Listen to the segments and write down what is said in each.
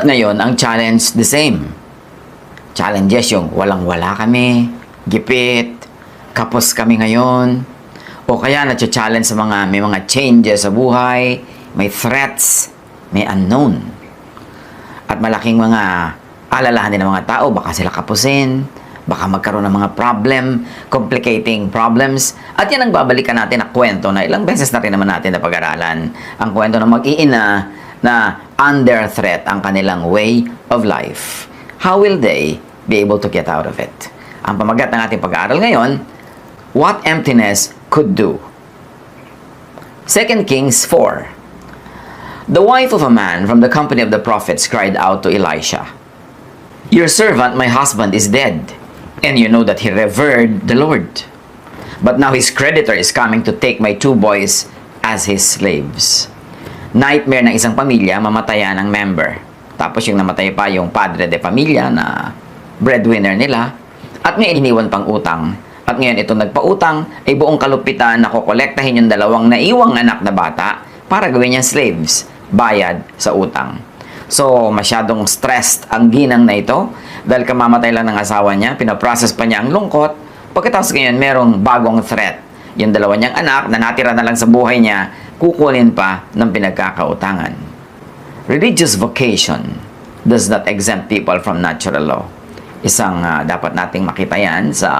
Ngayon, ang challenge the same. Challenges yung walang-wala kami, gipit, kapos kami ngayon, o kaya na-challenge sa may mga changes sa buhay, may threats, may unknown. At malaking mga alalahanin ng mga tao, baka sila kapusin, baka magkaroon ng mga problem, complicating problems. At yan ang babalikan natin na kwento na ilang beses na rin naman natin na pag-aralan. Ang kwento ng mag-iina na under threat ang kanilang way of life. How will they be able to get out of it? Ang pamagat ng ating pag-aaral ngayon, what emptiness could do. 2 Kings 4. The wife of a man from the company of the prophets cried out to Elisha, "Your servant, my husband, is dead, and you know that he revered the Lord. But now his creditor is coming to take my 2 boys as his slaves." Nightmare ng isang pamilya, mamatayan ang member. Tapos yung namatay pa yung padre de pamilya na breadwinner nila. At may iniwan pang utang. At ngayon itong nagpautang ay buong kalupitan na kukolektahin yung 2 naiwang anak na bata para gawin niya slaves, bayad sa utang. So, masyadong stressed ang ginang na ito dahil kamamatay lang ng asawa niya, pinaprocess pa niya ang lungkot. Pagkatapos ngayon, merong bagong threat. Yung 2 niyang anak na natira na lang sa buhay niya, kukunin pa ng pinagkakautangan. Religious vocation does not exempt people from natural law. Isang dapat nating makita yan sa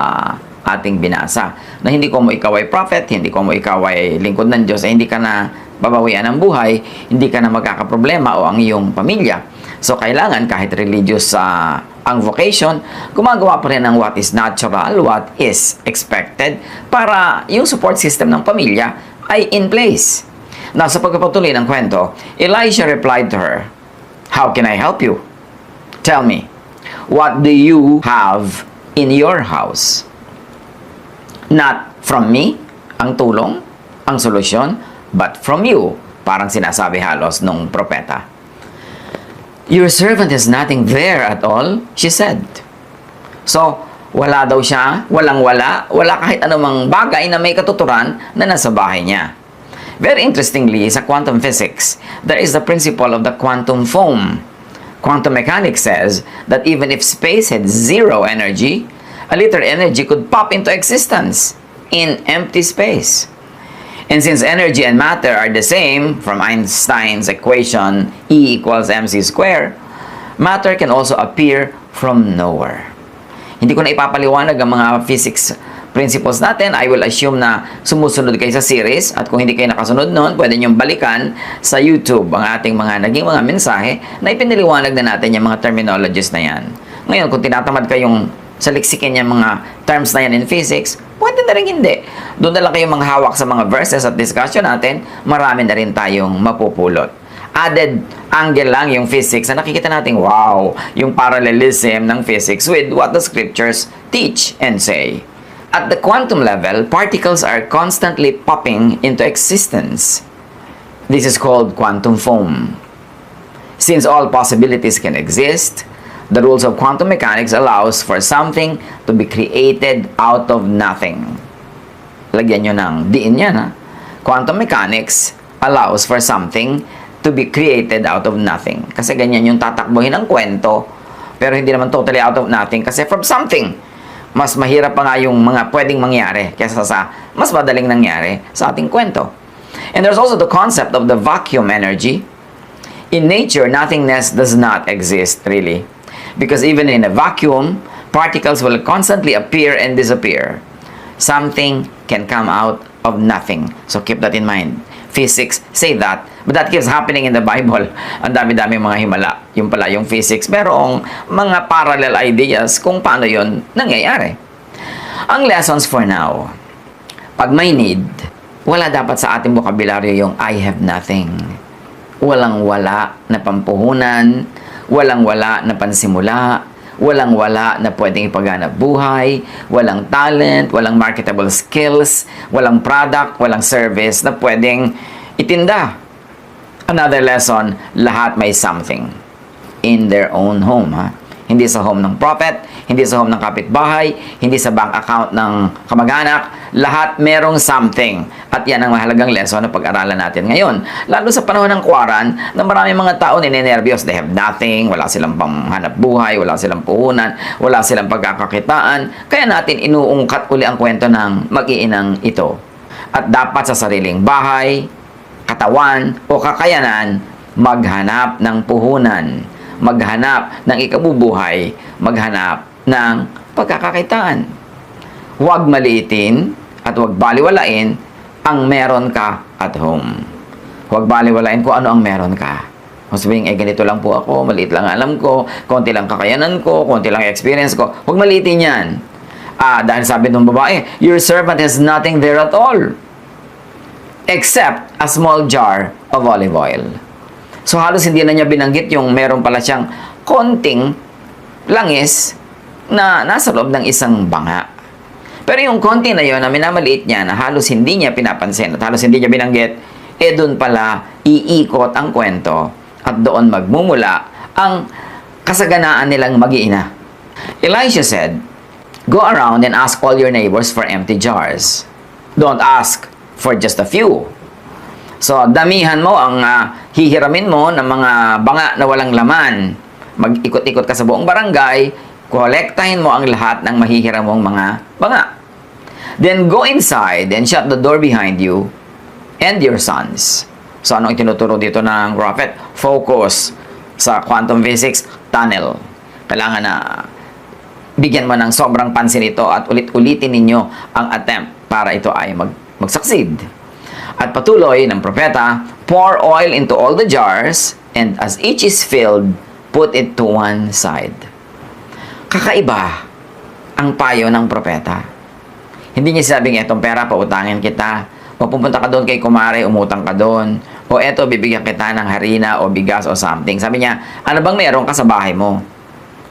ating binasa. Na hindi ko mo ikaw ay prophet, hindi ko mo ikaw ay lingkod ng Diyos, ay hindi ka na babawian ng buhay, hindi ka na magkakaproblema o ang iyong pamilya. So, kailangan kahit religious ang vocation, gumagawa pa rin ng what is natural, what is expected, para yung support system ng pamilya ay in place. Now, sa pagpapatuloy ng kwento, Elisha replied to her, "How can I help you? Tell me, what do you have in your house?" Not from me, ang tulong, ang solusyon, but from you. Parang sinasabi halos nung propeta. "Your servant has nothing there at all," she said. So, wala daw siya, wala kahit anumang bagay na may katuturan na nasa bahay niya. Very interestingly, sa quantum physics, there is the principle of the quantum foam. Quantum mechanics says that even if space had 0 energy, a little energy could pop into existence in empty space. And since energy and matter are the same from Einstein's equation E equals mc squared, matter can also appear from nowhere. Hindi ko na ipapaliwanag ang mga physics principles natin. I will assume na sumusunod kayo sa series, at kung hindi kayo nakasunod noon, pwede niyong balikan sa YouTube ang ating naging mga mensahe na ipiniliwanag na natin yung mga terminologies na yan. Ngayon, kung tinatamad kayong saliksikin yung mga terms na yan in physics, pwede na rin hindi. Doon na lang kayong hawak sa mga verses at discussion natin, marami na rin tayong mapupulot. Added angle lang yung physics na nakikita natin, wow, yung parallelism ng physics with what the scriptures teach and say. At the quantum level, particles are constantly popping into existence. This is called quantum foam. Since all possibilities can exist, the rules of quantum mechanics allows for something to be created out of nothing. Lagyan nyo ng diin yan, ha? Quantum mechanics allows for something to be created out of nothing. Kasi ganyan yung tatakbuhin ng kwento, pero hindi naman totally out of nothing. Kasi from something, mas mahirap pa nga yung mga pwedeng mangyari kaysa sa mas madaling nangyari sa ating kwento. And there's also the concept of the vacuum energy. In nature, nothingness does not exist, really. Because even in a vacuum, particles will constantly appear and disappear. Something can come out of nothing. So keep that in mind. Physics say that, but that keeps happening in the Bible. Ang dami-dami mga himala. Yung pala yung physics. Merong mga parallel ideas kung paano yun nangyayari. Ang lessons for now. Pag may need, wala dapat sa ating bokabularyo yung I have nothing. Walang-wala na pampuhunan, walang-wala na pansimula, walang-wala na pwedeng ipaganap buhay, walang talent, walang marketable skills, walang product, walang service na pwedeng itinda. Another lesson, lahat may something in their own home. Ha? Hindi sa home ng prophet, hindi sa home ng kapitbahay, hindi sa bank account ng kamag-anak. Lahat merong something. At yan ang mahalagang lesson na pag-aralan natin ngayon. Lalo sa panahon ng kwaran, na maraming mga tao ninenervyos. They have nothing, wala silang panghanap buhay, wala silang puhunan, wala silang pagkakakitaan. Kaya natin inuungkat uli ang kwento ng mag-iinang ito. At dapat sa sariling bahay, katawan o kakayanan, maghanap ng puhunan, maghanap ng ikabubuhay, maghanap ng pagkakakitaan. Huwag maliitin at huwag baliwalain ang meron ka at home. Huwag baliwalain kung ano ang meron ka. Kung sabihin, ganito lang po ako, maliit lang alam ko, konti lang kakayanan ko, konti lang experience ko. Huwag maliitin yan. Dahil sabi ng babae, your servant has nothing there at all except a small jar of olive oil. So halos hindi na niya binanggit yung meron pala siyang konting langis na nasa loob ng isang banga. Pero yung konti na yon na minamaliit niya na halos hindi niya pinapansin at halos hindi niya binanggit, doon pala iikot ang kwento at doon magmumula ang kasaganaan nilang mag-iina. Elisha said, go around and ask all your neighbors for empty jars. Don't ask for just a few. So, damihan mo ang hihiramin mo ng mga banga na walang laman. Mag-ikot-ikot ka sa buong barangay, kolektahin mo ang lahat ng mahihiram mong mga banga. Then go inside and shut the door behind you and your sons. So, anong itinuturo dito ng prophet? Focus sa quantum physics tunnel. Kailangan na bigyan mo ng sobrang pansin ito at ulit-ulitin ninyo ang attempt para ito ay mag-succeed. At patuloy ng propeta, pour oil into all the jars, and as each is filled, put it to one side. Kakaiba ang payo ng propeta. Hindi niya sabing, etong pera, pautangin kita, o pupunta ka doon kay kumare, umutang ka doon, o eto, bibigyan kita ng harina o bigas o something. Sabi niya, ano bang meron ka sa bahay mo?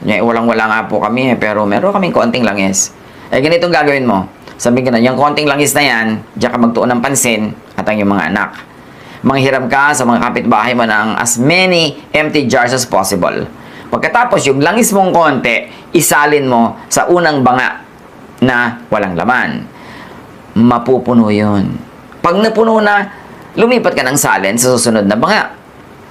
Walang-wala nga po kami, pero meron kaming konting langis. Ganitong gagawin mo. Sabi ko na, yung konting langis na yan, diyan ka magtuon ng pansin at ang iyong mga anak. Manghiram ka sa mga kapitbahay mo ng as many empty jars as possible. Pagkatapos, yung langis mong konti, isalin mo sa unang banga na walang laman. Mapupuno yun. Pag napuno na, lumipat ka ng salin sa susunod na banga.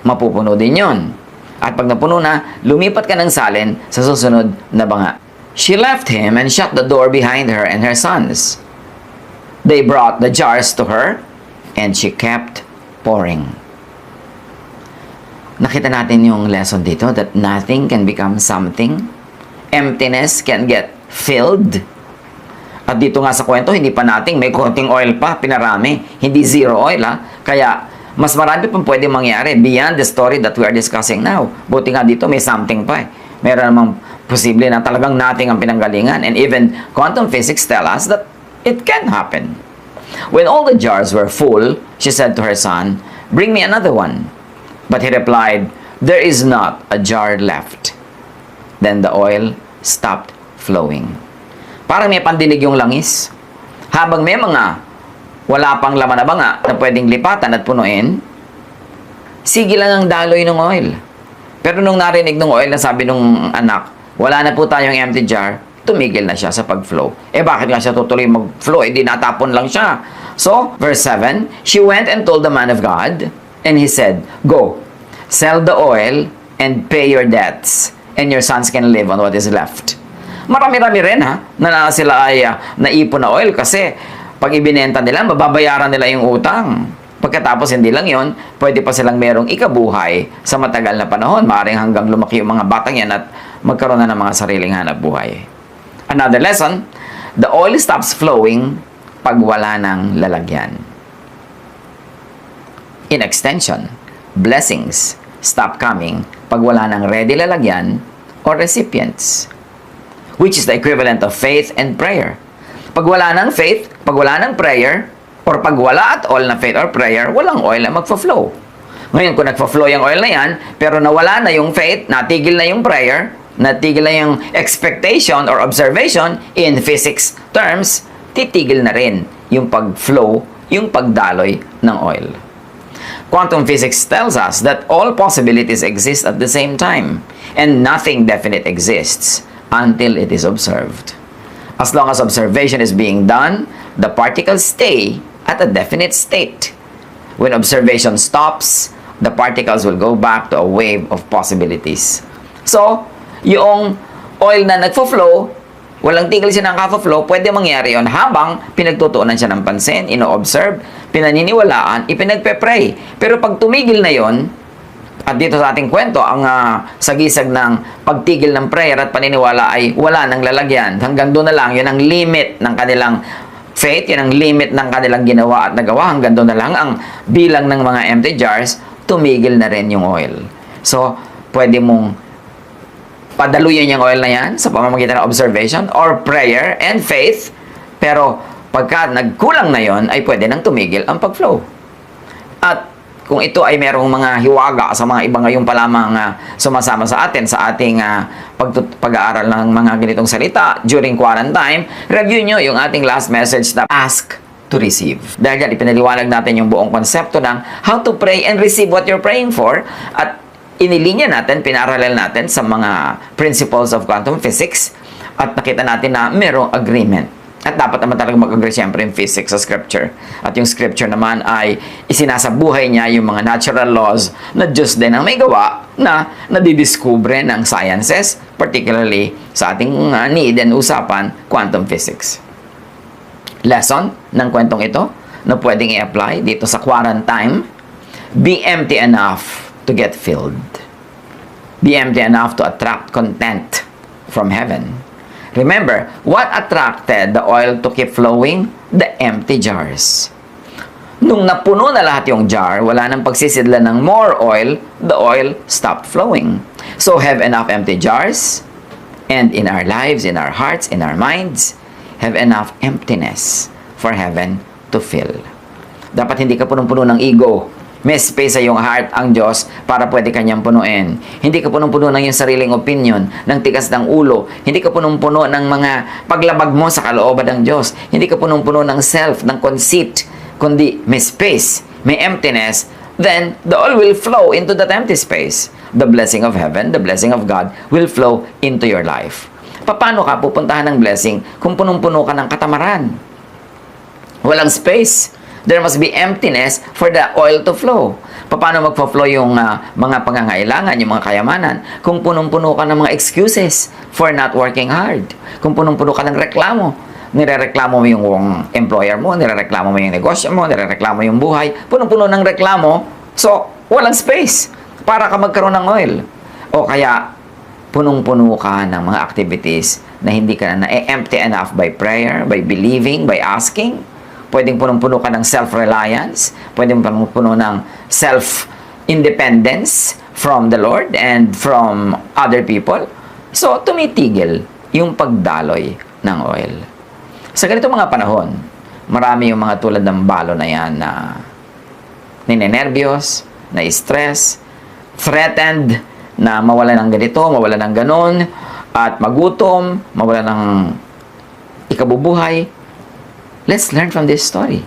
Mapupuno din yun. At pag napuno na, lumipat ka ng salin sa susunod na banga. She left him and shut the door behind her and her sons. They brought the jars to her, and she kept pouring. Nakita natin yung lesson dito that nothing can become something. Emptiness can get filled. At dito nga sa kwento, hindi pa natin may konting oil pa, pinarami. Hindi zero oil, Kaya, mas marami pang pwede mangyari beyond the story that we are discussing now. Buti nga dito, may something pa Meron namang posible na talagang nating ang pinanggalingan. And even quantum physics tell us that it can happen. When all the jars were full, she said to her son, bring me another one. But he replied, there is not a jar left. Then the oil stopped flowing. Parang may pandinig yung langis. Habang may mga wala pang laman na banga na pwedeng lipatan at punuin, sige lang ang daloy ng oil. Pero nung narinig ng oil na sabi nung anak, wala na po tayong empty jar, tumigil na siya sa pag-flow. Bakit nga siya tutuloy mag-flow? Di natapon lang siya. So, verse 7, she went and told the man of God, and he said, go, sell the oil and pay your debts, and your sons can live on what is left. Marami-rami rin na sila ay naipon na oil kasi pag ibinenta nila, mababayaran nila yung utang. Pagkatapos hindi lang yon, pwede pa silang merong ikabuhay sa matagal na panahon. Maaaring hanggang lumaki yung mga batang yan at magkaroon na ng mga sariling hanap buhay. Another lesson, the oil stops flowing pag wala ng lalagyan. In extension, blessings stop coming pag wala ng ready lalagyan or recipients, which is the equivalent of faith and prayer. Pag wala ng faith, pag wala ng prayer, or pag wala at all na faith or prayer, walang oil na magfa-flow. Ngayon, kung nagfa-flow yung oil na yan, pero nawala na yung faith, natigil na yung prayer, natigil na yung expectation or observation, in physics terms, titigil na rin yung pag-flow, yung pagdaloy ng oil. Quantum physics tells us that all possibilities exist at the same time, and nothing definite exists until it is observed. As long as observation is being done, the particles stay at a definite state. When observation stops, the particles will go back to a wave of possibilities. So, yung oil na nagfo-flow, walang tigil siya ng ka-flow, pwede mangyari yon habang pinagtutuunan siya ng pansin, ino-observe, pinaniniwalaan, ipinagpe-pray. Pero pag tumigil na yon, at dito sa ating kwento, ang sagisag ng pagtigil ng prayer at paniniwala ay wala nang lalagyan. Hanggang doon na lang, yun ang limit ng kanilang faith, yun ang limit ng kanilang ginawa at nagawa. Hanggang doon na lang ang bilang ng mga empty jars, tumigil na rin yung oil. So, pwede mong padaluyan yung oil na yan sa pamamagitan ng observation or prayer and faith. Pero pagka nagkulang na yon, ay pwede nang tumigil ang pag-flow. At kung ito ay merong mga hiwaga sa mga iba ngayon pa lamang sumasama sa atin sa ating pag-aaral ng mga ganitong salita during quarantine, review nyo yung ating last message na ask to receive. Dahil yan, ipinaliwanag natin yung buong konsepto ng how to pray and receive what you're praying for, at inilinya natin, pinaralel natin sa mga principles of quantum physics, at nakita natin na merong agreement. At dapat naman talaga mag-agree siyempre yung physics sa scripture. At yung scripture naman ay isinasabuhay niya yung mga natural laws na Diyos din ang may gawa na nadidiskubre ng sciences, particularly sa ating need and usapan, quantum physics. Lesson ng kwentong ito na pwedeng i-apply dito sa quarantine: be empty enough to get filled. Be empty enough to attract content from heaven. Remember, what attracted the oil to keep flowing? The empty jars. Nung napuno na lahat yung jar, wala nang pagsisidlan ng more oil, the oil stopped flowing. So have enough empty jars, and in our lives, in our hearts, in our minds, have enough emptiness for heaven to fill. Dapat hindi ka punong-puno ng ego. May space sa iyong heart ang Diyos para pwede kanyang punuin. Hindi ka punong-puno ng iyong sariling opinion, ng tigas ng ulo. Hindi ka punong-puno ng mga paglabag mo sa kalooban ng Diyos. Hindi ka punong-puno ng self, ng conceit, kundi may space, may emptiness. Then, the oil will flow into that empty space. The blessing of heaven, the blessing of God will flow into your life. Paano ka pupuntahan ng blessing kung punong-puno ka ng katamaran? Walang space. There must be emptiness for the oil to flow. Paano magpa-flow yung mga pangangailangan, yung mga kayamanan? Kung punong-puno ka ng mga excuses for not working hard. Kung punong-puno ka ng reklamo. Nirereklamo mo yung employer mo, nirereklamo mo yung negosyo mo, nirereklamo yung buhay. Punong-puno ng reklamo, so walang space para ka magkaroon ng oil. O kaya, punong-puno ka ng mga activities na hindi ka na empty enough by prayer, by believing, by asking. Pwedeng punong-puno ka ng self-reliance. Pwedeng punong-puno ng self-independence from the Lord and from other people. So, tumitigil yung pagdaloy ng oil. Sa ganito mga panahon, marami yung mga tulad ng balo na yan na ninenervyos, na stress, threatened na mawala ng ganito, mawala ng ganon, at magutom, mawala ng ikabubuhay. Let's learn from this story.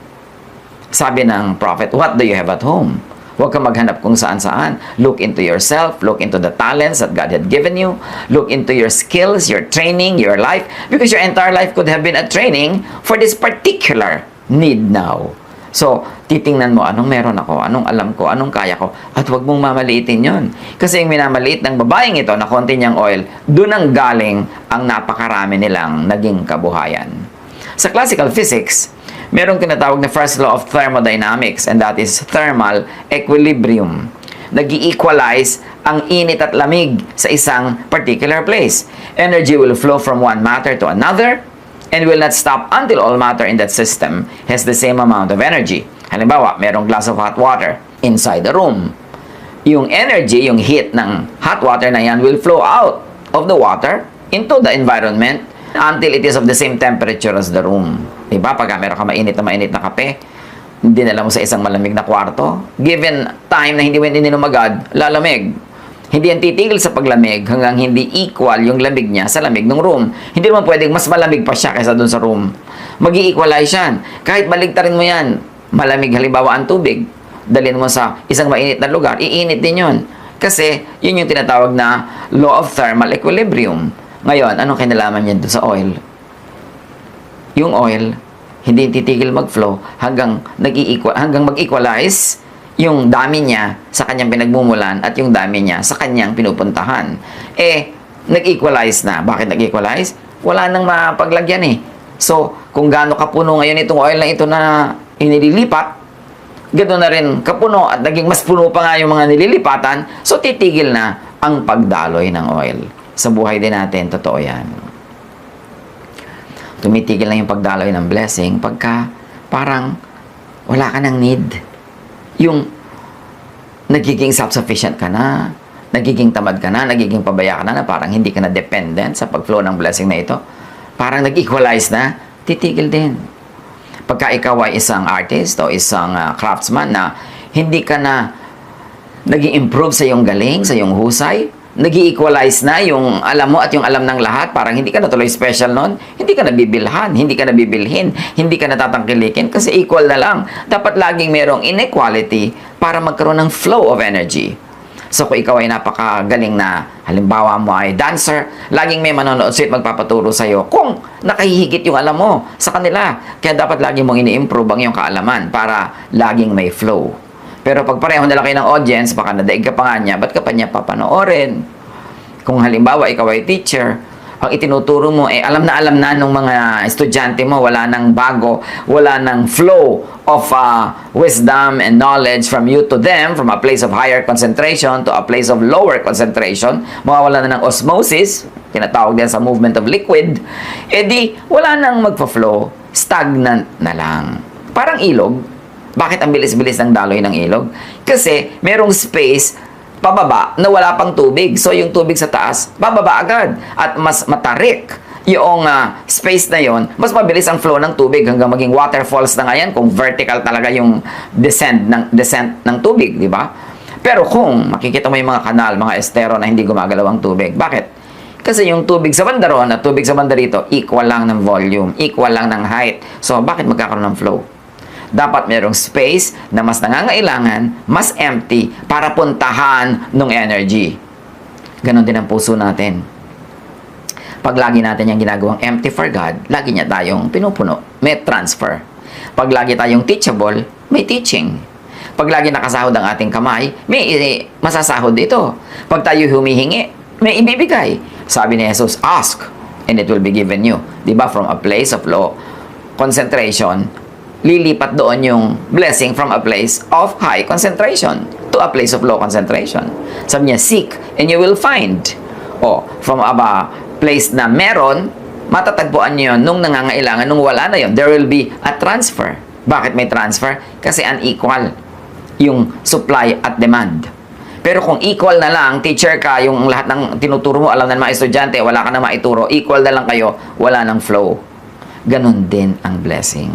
Sabi ng prophet, what do you have at home? Huwag kang maghanap kung saan-saan. Look into yourself. Look into the talents that God had given you. Look into your skills, your training, your life. Because your entire life could have been a training for this particular need now. So, titingnan mo, anong meron ako, anong alam ko, anong kaya ko, at huwag mong mamaliitin yon. Kasi yung minamaliit ng babaeng ito na konti niyang oil, doon ang galing ang napakarami nilang naging kabuhayan. Sa classical physics, merong tinatawag na first law of thermodynamics, and that is thermal equilibrium. Nag-equalize ang init at lamig sa isang particular place. Energy will flow from one matter to another and will not stop until all matter in that system has the same amount of energy. Halimbawa, merong glass of hot water inside the room. Yung energy, yung heat ng hot water na yan will flow out of the water into the environment until it is of the same temperature as the room. Diba? Pag meron ka mainit na kape, dinala mo sa isang malamig na kwarto, given time na hindi mo ininom agad, lalamig. Hindi yan titigil sa paglamig hanggang hindi equal yung lamig niya sa lamig ng room. Hindi naman pwedeng mas malamig pa siya kaysa dun sa room. Mag-i-equalize yan. Kahit baligtarin mo yan, malamig halimbawa ang tubig, dalhin mo sa isang mainit na lugar, iinit din yun. Kasi, yun yung tinatawag na law of thermal equilibrium. Ngayon, anong kinalaman niya doon sa oil? Yung oil, hindi titigil mag-flow hanggang mag-equalize yung dami niya sa kanyang pinagmumulan at yung dami niya sa kanyang pinupuntahan. Nag-equalize na. Bakit nag-equalize? Wala nang mapaglagyan eh. So, kung gaano kapuno ngayon itong oil na ito na inililipat, ganoon na rin kapuno at naging mas puno pa nga yung mga nililipatan, so titigil na ang pagdaloy ng oil. Sa buhay din natin, totoo yan. Tumitigil na yung pagdaloy ng blessing pagka parang wala ka ng need. Yung nagiging self-sufficient ka na, nagiging tamad ka na, nagiging pabaya ka na parang hindi ka na dependent sa pag-flow ng blessing na ito. Parang nag-equalize na, titigil din. Pagka ikaw ay isang artist o isang craftsman na hindi ka na nag-i-improve sa iyong galing, sa iyong husay, nag-i-equalize na yung alam mo at yung alam ng lahat, parang hindi ka na tuloy special nun, hindi ka nabibilhan, hindi ka nabibilhin, hindi ka natatangkilikin kasi equal na lang. Dapat laging merong inequality para magkaroon ng flow of energy. So kung ikaw ay napakagaling na, halimbawa mo ay dancer, laging may manonood sa'yo at magpapaturo sa'yo kung nakahihigit yung alam mo sa kanila. Kaya dapat laging mong ini-improve ang iyong kaalaman para laging may flow. Pero pag pareho na lang kayo ng audience, baka nadaig ka pa nga niya, ba't ka pa niya papanoorin? Kung halimbawa ikaw ay teacher, ang itinuturo mo, alam na nung mga estudyante mo, wala nang bago, wala nang flow of wisdom and knowledge from you to them, from a place of higher concentration to a place of lower concentration, mawawala na ng osmosis, tinatawag din sa movement of liquid, edi wala nang magpa-flow, stagnant na lang. Parang ilog. Bakit ang bilis-bilis ng daloy ng ilog? Kasi merong space pababa na wala pang tubig. So, yung tubig sa taas, bababa agad. At mas matarik yung space na yon, mas mabilis ang flow ng tubig hanggang maging waterfalls na ngayon kung vertical talaga yung descent ng tubig, di ba? Pero kung makikita mo yung mga kanal, mga estero na hindi gumagalaw ang tubig, bakit? Kasi yung tubig sa banda ron at tubig sa banda rito, equal lang ng volume, equal lang ng height. So, bakit magkakaroon ng flow? Dapat merong space na mas nangangailangan, mas empty, para puntahan ng energy. Ganon din ang puso natin. Pag lagi natin yung ginagawang empty for God, lagi niya tayong pinupuno. May transfer. Pag lagi tayong teachable, may teaching. Pag lagi nakasahod ang ating kamay, may masasahod ito. Pag tayo humihingi, may ibibigay. Sabi ni Jesus, ask, and it will be given you. Diba? From a place of low concentration, lilipat doon yung blessing from a place of high concentration to a place of low concentration. Sabi niya, seek and you will find. From a place na meron, matatagpuan niyo nung nangangailangan, nung wala na yon, there will be a transfer. Bakit may transfer? Kasi unequal yung supply at demand. Pero kung equal na lang, teacher ka, yung lahat ng tinuturo mo, alam na ng mga estudyante, wala ka na maituro, equal na lang kayo, wala nang flow. Ganon din ang blessing.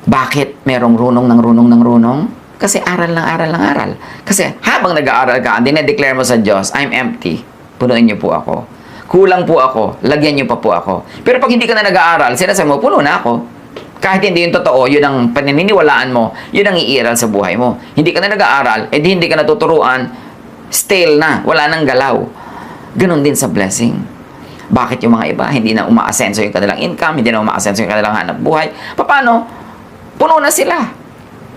Bakit merong runong? Kasi aral ng aral. Kasi habang nag-aaral ka, dinedeclare mo sa Diyos, I'm empty. Punuin niyo po ako. Kulang po ako. Lagyan niyo pa po ako. Pero pag hindi ka na nag-aaral, sinasabi mo, puno na ako. Kahit hindi yung totoo, yun ang paniniwalaan mo, yun ang iiral sa buhay mo. Hindi ka na nag-aaral, edi hindi ka natuturuan, stale na, wala nang galaw. Ganon din sa blessing. Bakit yung mga iba, hindi na umaasenso yung kanilang income, hindi na umaasenso yung kanilang hanap buhay? Paano? Puno na sila.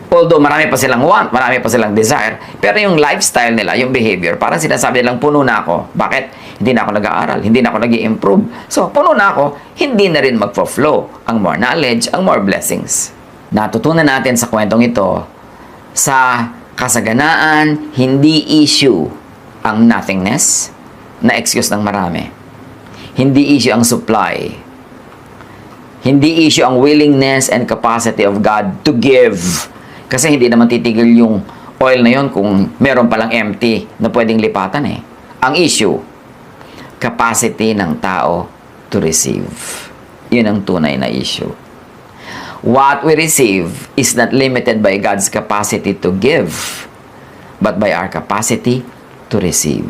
Although marami pa silang want, marami pa silang desire, pero yung lifestyle nila, yung behavior, parang sinasabi nilang puno na ako. Bakit? Hindi na ako nag-aaral, hindi na ako nag-i-improve. So, puno na ako, hindi na rin mag-flow ang more knowledge, ang more blessings. Natutunan natin sa kwentong ito, sa kasaganaan, hindi issue ang nothingness na excuse ng marami. Hindi issue ang supply. Hindi issue ang willingness and capacity of God to give. Kasi hindi naman titigil yung oil na yon kung meron palang empty na pwedeng lipatan eh. Ang issue, capacity ng tao to receive. Yun ang tunay na issue. What we receive is not limited by God's capacity to give, but by our capacity to receive.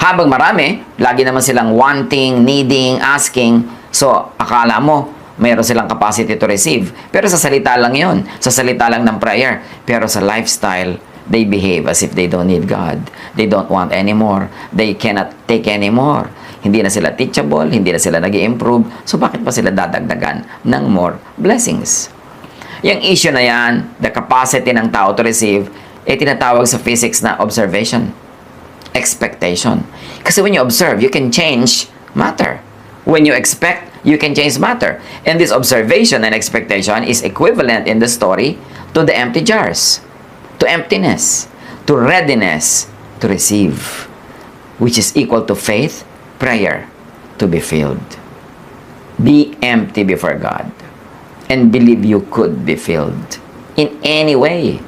Habang marami, lagi naman silang wanting, needing, asking. So, akala mo, mayroon silang capacity to receive. Pero sa salita lang yon, sa salita lang ng prayer. Pero sa lifestyle, they behave as if they don't need God. They don't want anymore. They cannot take anymore. Hindi na sila teachable, hindi na sila nag-i-improve. So bakit pa sila dadagdagan ng more blessings? Yung issue na yan, the capacity ng tao to receive, tinatawag sa physics na observation, expectation. Kasi when you observe, you can change matter. When you expect, you can change matter. And this observation and expectation is equivalent in the story to the empty jars, to emptiness, to readiness to receive, which is equal to faith, prayer, to be filled. Be empty before God and believe you could be filled in any way.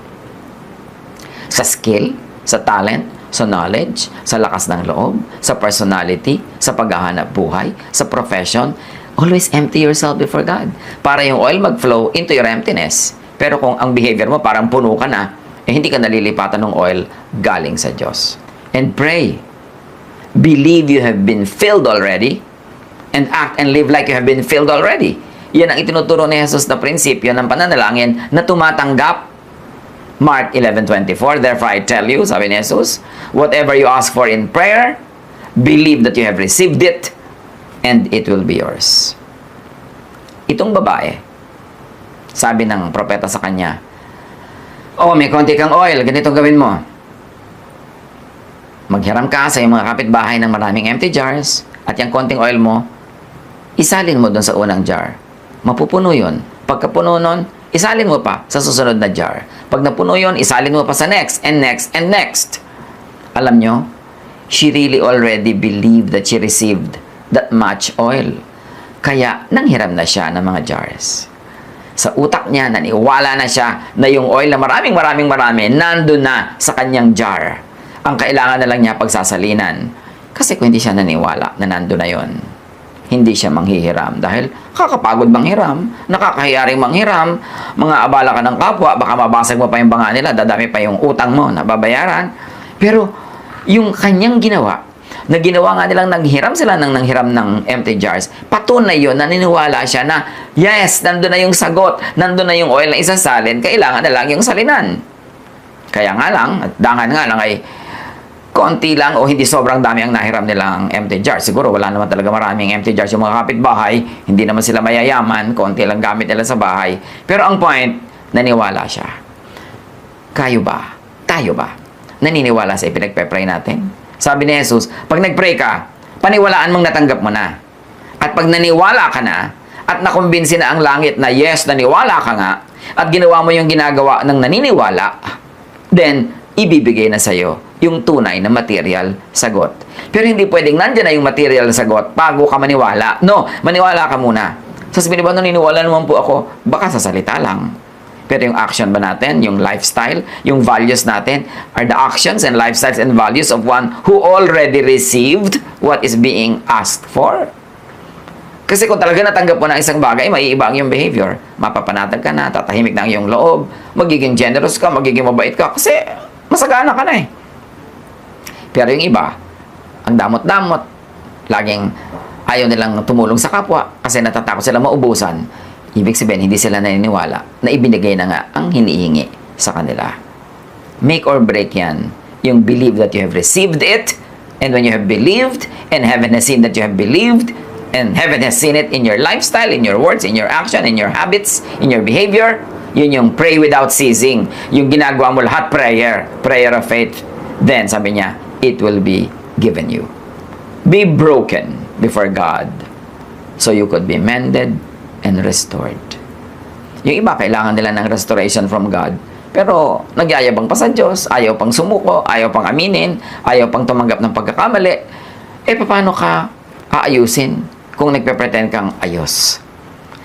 Sa skill, sa talent, sa knowledge, sa lakas ng loob, sa personality, sa paghahanap buhay, sa profession. Always empty yourself before God para yung oil mag-flow into your emptiness. Pero kung ang behavior mo parang puno ka na, hindi ka nalilipatan ng oil galing sa Diyos. And pray. Believe you have been filled already and act and live like you have been filled already. Yan ang itinuturo ni Jesus na prinsipyo ng pananalangin na tumatanggap. Mark 11:24, therefore I tell you, sabi ni Jesus, whatever you ask for in prayer, believe that you have received it, and it will be yours. Itong babae, sabi ng propeta sa kanya, oh, may konti kang oil, ganitong gawin mo. Maghiram ka sa iyong mga kapitbahay ng maraming empty jars, at yung konting oil mo, isalin mo doon sa unang jar. Mapupuno yun. Pagkapuno nun, isalin mo pa sa susunod na jar. Pag napuno yun, isalin mo pa sa next, and next, and next. Alam nyo, she really already believed that she received that much oil. Kaya, nanghiram na siya ng mga jars. Sa utak niya, naniwala na siya na yung oil na marami, nandun na sa kanyang jar. Ang kailangan na lang niya pagsasalinan. Kasi kung hindi siya naniwala na nandun na yun, hindi siya manghihiram dahil kakapagod manghiram, nakakahiyaring manghiram, mga abala ka ng kapwa, baka mabasag mo pa yung banga nila, dadami pa yung utang mo na babayaran. Pero yung kanyang ginawa, na ginawa nga nilang nanghiram sila ng nanghiram ng empty jars, patunay yun, naniniwala siya na yes, nandun na yung sagot, nandun na yung oil na isasalin, kailangan na lang yung salinan. Kaya nga lang, at dangan nga lang ay konti lang o hindi sobrang dami ang nahiram nilang empty jars. Siguro wala naman talaga maraming empty jars yung mga kapitbahay. Hindi naman sila mayayaman. Konti lang gamit nila sa bahay. Pero ang point, naniwala siya. Kayo ba? Tayo ba? Naniniwala sa ipinagpe-pray natin? Sabi ni Jesus, pag nag-pray ka, paniwalaan mong natanggap mo na. At pag naniwala ka na, at nakumbinsi na ang langit na yes, naniwala ka nga, at ginawa mo yung ginagawa ng naniniwala, then, ibibigay na sa'yo yung tunay na material sagot. Pero hindi pwedeng nandyan na yung material na sagot bago ka maniwala. No, maniwala ka muna. Sasabihin ba, naniniwala naman po ako, baka sa salita lang. Pero yung action ba natin, yung lifestyle, yung values natin, are the actions and lifestyles and values of one who already received what is being asked for. Kasi kung talaga natanggap mo na isang bagay, maiiba ang iyong behavior. Mapapanatag ka na, tatahimik na ang iyong loob, magiging generous ka, magiging mabait ka, kasi masagana ka na eh. Pero yung iba, ang damot-damot, laging ayaw nilang tumulong sa kapwa kasi natatakot sila maubusan. Ibig sabihin, hindi sila naniniwala na ibinigay na nga ang hinihingi sa kanila. Make or break yan. Yung believe that you have received it, and when you have believed, and heaven has seen that you have believed, and heaven has seen it in your lifestyle, in your words, in your action, in your habits, in your behavior, yun yung pray without ceasing. Yung ginagawa mo lahat prayer of faith. Then, sabi niya, it will be given you. Be broken before God so you could be mended and restored. Yung iba, kailangan nila ng restoration from God. Pero, nagyayabang pa sa Diyos, ayaw pang sumuko, ayaw pang aminin, ayaw pang tumanggap ng pagkakamali. Paano ka aayusin kung nagpe-pretend kang ayos?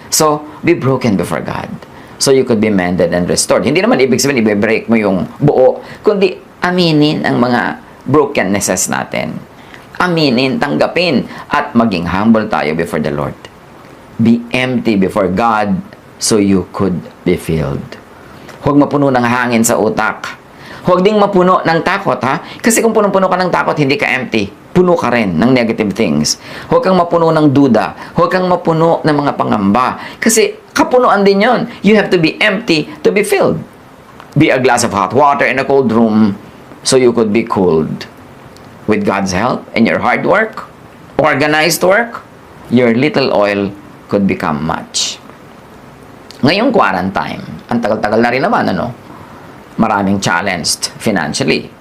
So, be broken before God so you could be mended and restored. Hindi naman ibig sabihin, i-break mo yung buo, kundi aminin ang mga brokennesses natin. Aminin, tanggapin, at maging humble tayo before the Lord. Be empty before God so you could be filled. Huwag mapuno ng hangin sa utak. Huwag ding mapuno ng takot, ha? Kasi kung punong-puno ka ng takot, hindi ka empty. puno ka rin ng negative things. Huwag kang mapuno ng duda. Huwag kang mapuno ng mga pangamba. Kasi kapunuan din yon. You have to be empty to be filled. Be a glass of hot water in a cold room so you could be cooled. With God's help and your hard work, organized work, your little oil could become much. Ngayong quarantine, ang tagal-tagal na rin naman, ano? Maraming challenged financially,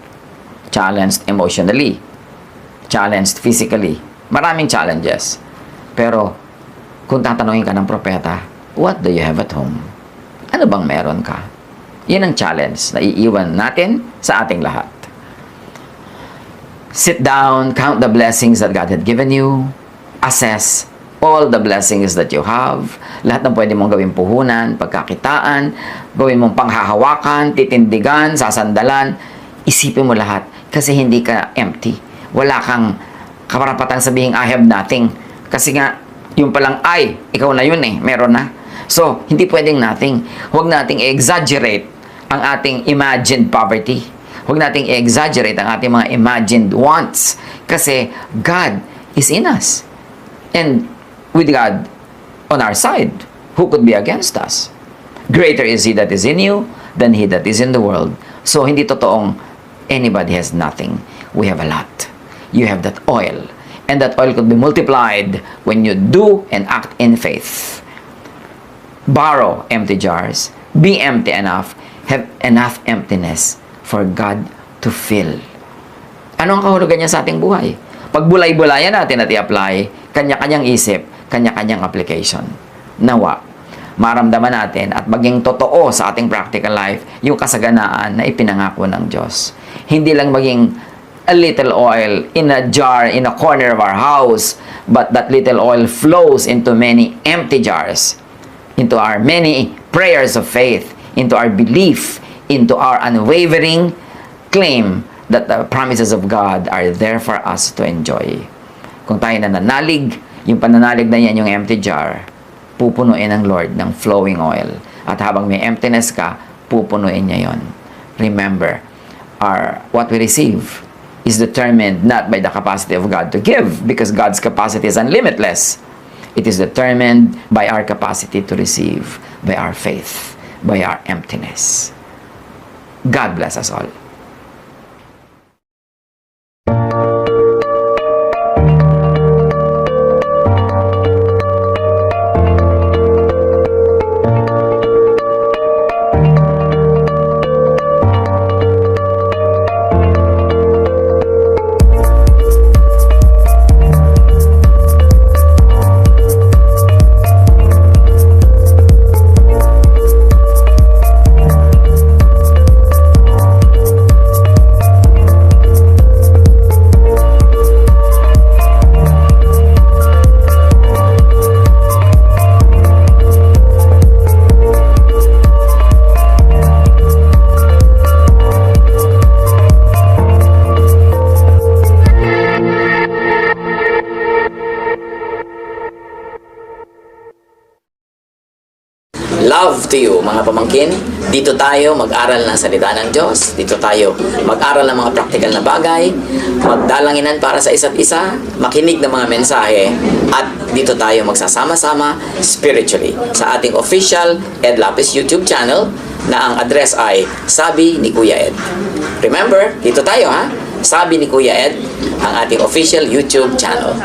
challenged emotionally, challenged physically. Maraming challenges. Pero, kung tatanungin ka ng propeta, what do you have at home? Ano bang meron ka? Yan ang challenge na iiwan natin sa ating lahat. Sit down, count the blessings that God had given you, assess all the blessings that you have, lahat ng pwede mong gawing puhunan, pagkakitaan, gawin mong panghahawakan, titindigan, sasandalan, isipin mo lahat kasi hindi ka empty. Wala kang kaparapatang sabihin, I have nothing. Kasi nga, yung palang ay, ikaw na yun eh, meron na. So, hindi pwedeng nothing. Huwag nating exaggerate ang ating imagined poverty. Huwag nating exaggerate ang ating mga imagined wants. Kasi God is in us. And with God on our side, who could be against us? Greater is He that is in you than he that is in the world. So, hindi totoong anybody has nothing. We have a lot. You have that oil. And that oil could be multiplied when you do and act in faith. Borrow empty jars. Be empty enough. Have enough emptiness for God to fill. Ano ang kahulugan niya sa ating buhay? Pag bulay-bulayan natin at i-apply, kanya-kanyang isip, kanya-kanyang application. Nawa, maramdaman natin at maging totoo sa ating practical life yung kasaganaan na ipinangako ng Diyos. Hindi lang maging a little oil in a jar in a corner of our house, but that little oil flows into many empty jars, into our many prayers of faith, into our belief, into our unwavering claim that the promises of God are there for us to enjoy. Kung tayo nananalig, yung pananalig na yan, yung empty jar, pupunuin ng Lord ng flowing oil. At habang may emptiness ka, pupunuin niya yon. Remember, what we receive is determined not by the capacity of God to give, because God's capacity is unlimitless. It is determined by our capacity to receive, by our faith, by our emptiness. God bless us all. Love to you, mga pamangkin. Dito tayo mag-aral ng salita ng Diyos. Dito tayo mag-aral ng mga practical na bagay, magdalanginan para sa isa't isa, makinig ng mga mensahe, at dito tayo magsasama-sama spiritually sa ating official Ed Lapis YouTube channel na ang address ay Sabi ni Kuya Ed. Remember, dito tayo ha, Sabi ni Kuya Ed, ang ating official YouTube channel.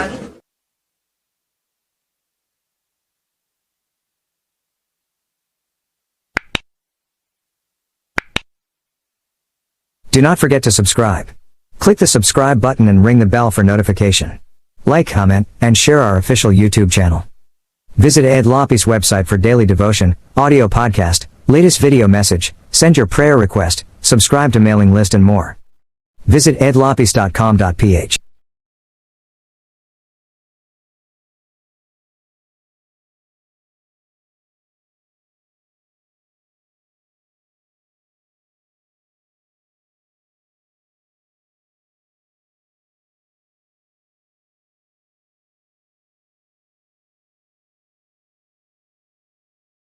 Do not forget to subscribe. Click the subscribe button and ring the bell for notification. Like, comment, and share our official YouTube channel. Visit Ed Lapis website for daily devotion, audio podcast, latest video message, send your prayer request, subscribe to mailing list and more. Visit edlapis.com.ph.